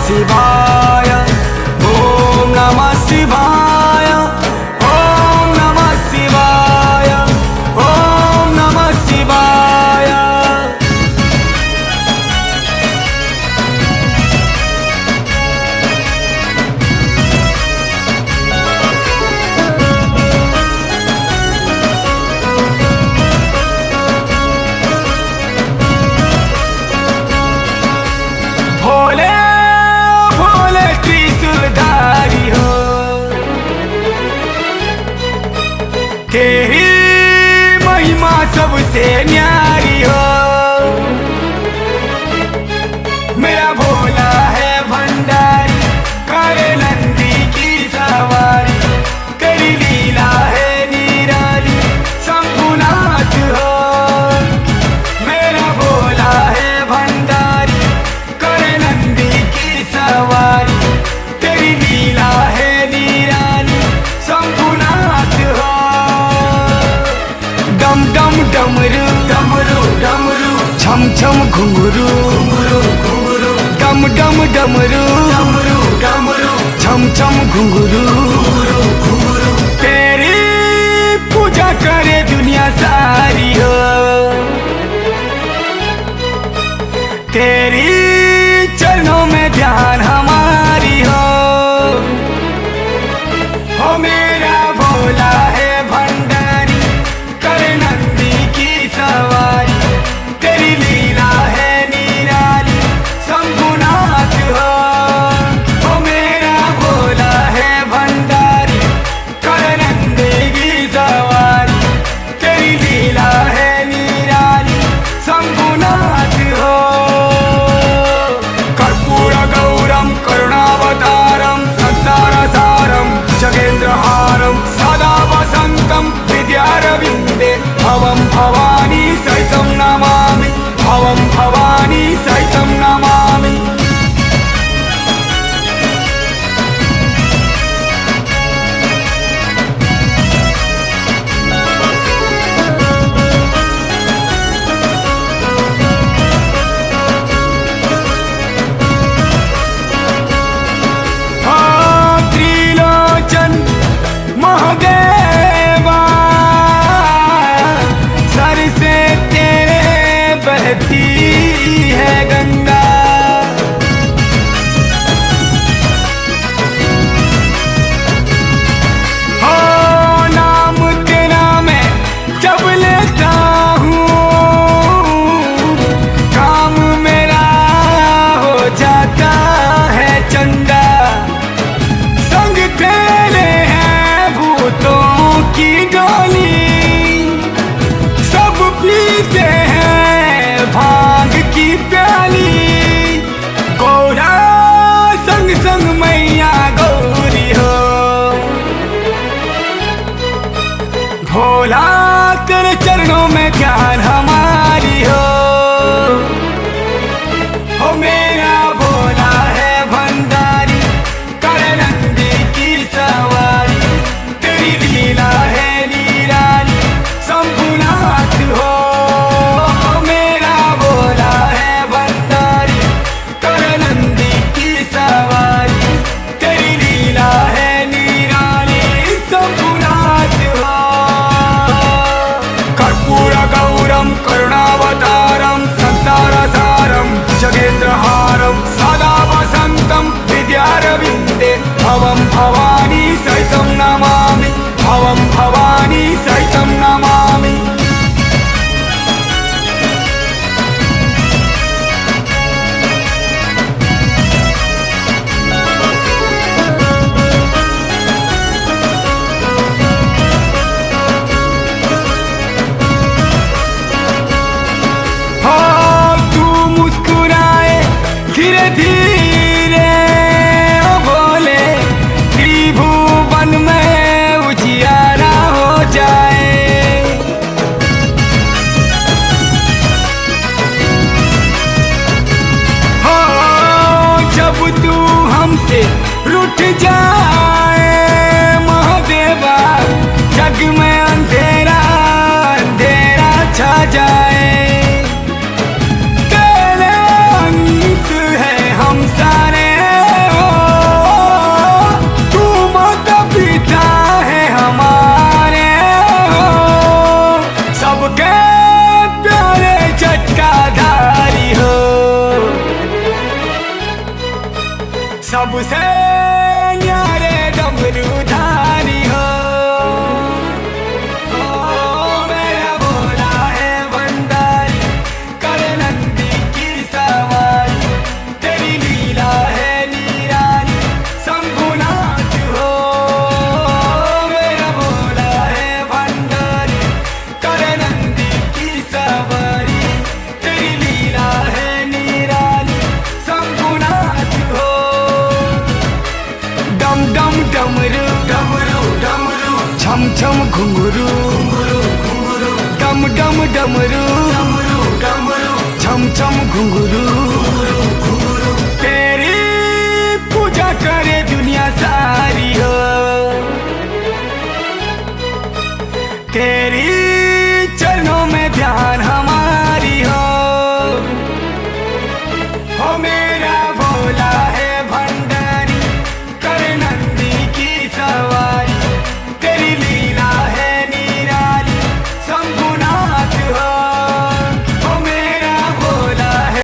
शिवाय, ओम नमः शिवाय, ओम नमः शिवाय, ओम नमः शिवाय। भोले भोले त्रिशूलधारी हो, तेरी महिमा सबसे न्यारी हो। मेरा भोला है भंडारी, करे नंदी की सवारी, तेरी लीला है निराली, शंभुनाथ हो। मेरा भोला है भंडारी, करे नंदी की सवारी, तेरी लीला है निराली, शंभुनाथ हो। डम डम डमरू डमरू डमरू, छम छम घुंघरू घुंघरू घुंघरू, डम डम डमरू डमरू डमरू, छम छम घुंघरू घुंघरू घुंघरू। तेरी पूजा करे दुनिया सारी हो, तेरी चरणों में ध्यान हमारी हो। हो मेरा भोला है भंडारी, करे नंदी की सवारी, तेरी लीला है निराली, शंभुनाथ हो। हो मेरा भोला है भंडारी, करे नंदी की सवारी, तेरी लीला है निराली, शंभुनाथ हो। कर्पूर गौरम करुणावतारम, संसारसारम जगेन्द्रहारम, सदा वसंतम विद्यारविंदे, भवं भवानी सहितं नमामि, भवं भवानी सहितं नमामि। त्रिलोचन महादेवा, सर से तेरे बहती है गंगा। हो नाम तेरा मैं जब लेता हूँ, काम मेरा हो जाता है चंगा। संग तेरे हैं भूतों की डोली, सब पीते हैं भांग की प्याली। गौरा संग संग मैया गौरी हो, भोला तेरे चरणों में ध्यान हमारी हो। हो मेरा भोला है भंडारी, करे नंदी की सवारी, तेरी लीला है निराली, शंभुनाथ हो। मेरा भोला है भंडारी, करे नंदी की सवारी, तेरी लीला है निराली, शंभुनाथ हो। कर्पूर गौरम करुणावतारम, संसारसारम जगेन्द्रहारम, सदा वसंतम विद्यारविंदे, भवं भवानी सहितं नमामि, भवं भवानी सहितं नमामि। हो तू मुस्कुराए धीरे धीरे, ओ भोले त्रिभुवन में उजियारा हो जाए। हो जब तू हमसे रूठ जाए महादेवा, जग में अंधेरा अंधेरा छा जाए। तेरे अंश है हम से न्यारे डमरू धारी हो मेरा भोला है भंडारी कर नंदी की सवारी तेरी लीला है निराली शंभुनाथ हो मेरा भोला है भंडारी कर नंदी की सवारी तेरी लीला है निराली शंभुनाथ हो डम डम डमरू डमरू डमरू छम छम घुंघरू घुंघरू घुंघरू डम डम डमरू डमरू डमरू छम छम घुंघरू